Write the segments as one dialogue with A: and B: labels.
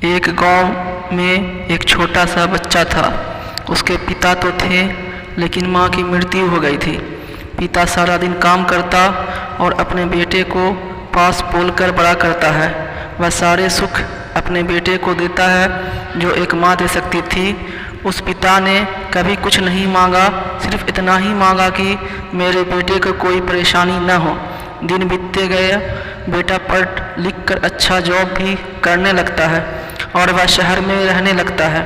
A: एक गांव में एक छोटा सा बच्चा था। उसके पिता तो थे, लेकिन माँ की मृत्यु हो गई थी। पिता सारा दिन काम करता और अपने बेटे को पास पोल कर बड़ा करता है। वह सारे सुख अपने बेटे को देता है जो एक माँ दे सकती थी। उस पिता ने कभी कुछ नहीं मांगा, सिर्फ इतना ही मांगा कि मेरे बेटे को कोई परेशानी न हो। दिन बीतते गए, बेटा पढ़ लिख कर अच्छा जॉब भी करने लगता है और वह शहर में रहने लगता है।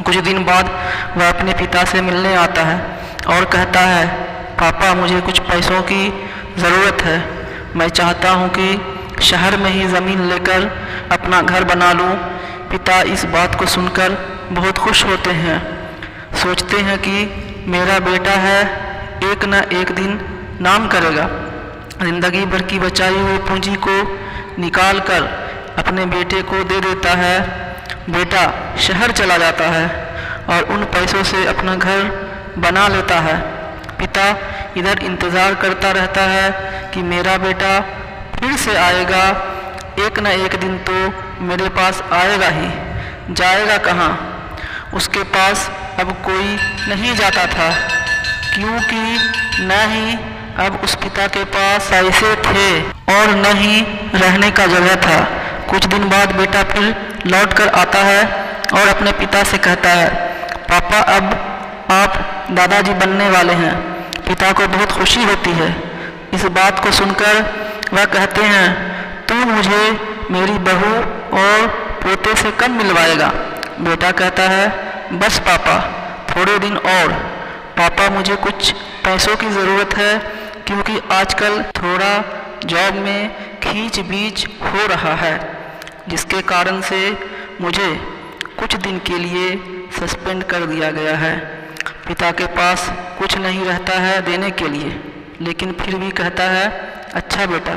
A: कुछ दिन बाद वह अपने पिता से मिलने आता है और कहता है, पापा मुझे कुछ पैसों की ज़रूरत है। मैं चाहता हूँ कि शहर में ही ज़मीन लेकर अपना घर बना लूँ। पिता इस बात को सुनकर बहुत खुश होते हैं। सोचते हैं कि मेरा बेटा है, एक न एक दिन नाम करेगा। ज़िंदगी भर की बचाई हुई पूंजी को निकाल कर अपने बेटे को दे देता है। बेटा शहर चला जाता है और उन पैसों से अपना घर बना लेता है। पिता इधर इंतज़ार करता रहता है कि मेरा बेटा फिर से आएगा, एक न एक दिन तो मेरे पास आएगा ही। जाएगा कहाँ? उसके पास अब कोई नहीं जाता था, क्योंकि न ही अब उस पिता के पास पैसे थे और न ही रहने का जगह था। कुछ दिन बाद बेटा फिर लौट कर आता है और अपने पिता से कहता है, पापा अब आप दादाजी बनने वाले हैं। पिता को बहुत खुशी होती है। इस बात को सुनकर वह कहते हैं, तू मुझे मेरी बहू और पोते से कब मिलवाएगा? बेटा कहता है, बस पापा थोड़े दिन और। पापा मुझे कुछ पैसों की ज़रूरत है, क्योंकि आजकल थोड़ा जॉब में खींच बीच हो रहा है, जिसके कारण से मुझे कुछ दिन के लिए सस्पेंड कर दिया गया है। पिता के पास कुछ नहीं रहता है देने के लिए, लेकिन फिर भी कहता है, अच्छा बेटा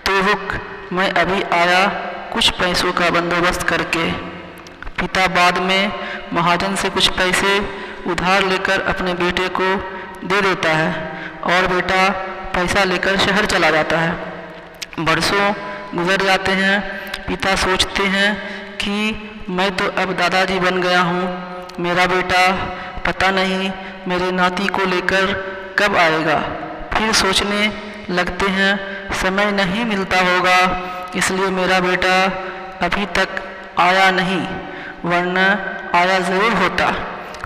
A: तो रुक, मैं अभी आया कुछ पैसों का बंदोबस्त करके। पिता बाद में महाजन से कुछ पैसे उधार लेकर अपने बेटे को दे देता है और बेटा पैसा लेकर शहर चला जाता है। बरसों गुजर जाते हैं। पिता सोचते हैं कि मैं तो अब दादाजी बन गया हूँ, मेरा बेटा पता नहीं मेरे नाती को लेकर कब आएगा। फिर सोचने लगते हैं, समय नहीं मिलता होगा, इसलिए मेरा बेटा अभी तक आया नहीं, वरना आया ज़रूर होता।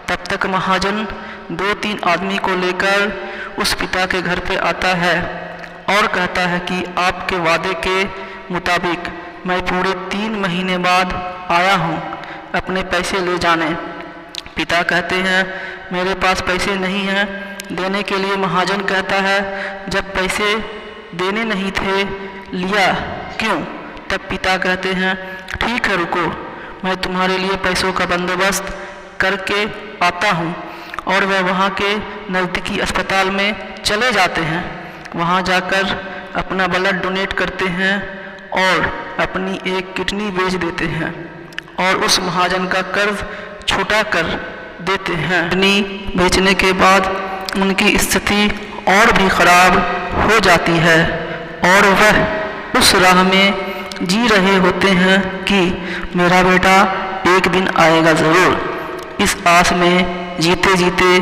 A: तब तक महाजन 2-3 आदमी को लेकर उस पिता के घर पे आता है और कहता है कि आपके वादे के मुताबिक मैं पूरे 3 महीने बाद आया हूँ अपने पैसे ले जाने। पिता कहते हैं, मेरे पास पैसे नहीं हैं देने के लिए। महाजन कहता है, जब पैसे देने नहीं थे लिया क्यों? तब पिता कहते हैं, ठीक है रुको, मैं तुम्हारे लिए पैसों का बंदोबस्त करके आता हूँ। और वह वहाँ के नज़दीकी अस्पताल में चले जाते हैं। वहाँ जाकर अपना ब्लड डोनेट करते हैं और अपनी एक किडनी बेच देते हैं और उस महाजन का कर्ज छुटा कर देते हैं। किडनी बेचने के बाद उनकी स्थिति और भी खराब हो जाती है और वह उस राह में जी रहे होते हैं कि मेरा बेटा एक दिन आएगा ज़रूर। इस आस में जीते जीते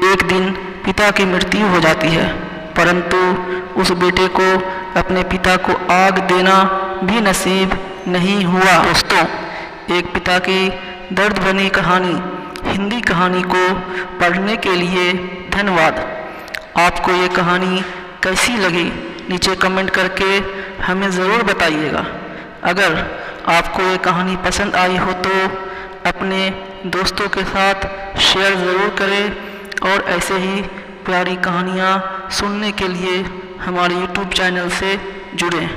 A: एक दिन पिता की मृत्यु हो जाती है, परंतु उस बेटे को अपने पिता को आग देना भी नसीब नहीं हुआ। दोस्तों, एक पिता की दर्द भरी कहानी हिंदी कहानी को पढ़ने के लिए धन्यवाद। आपको ये कहानी कैसी लगी नीचे कमेंट करके हमें ज़रूर बताइएगा। अगर आपको ये कहानी पसंद आई हो तो अपने दोस्तों के साथ शेयर ज़रूर करें और ऐसे ही प्यारी कहानियाँ सुनने के लिए हमारे YouTube चैनल से जुड़ें।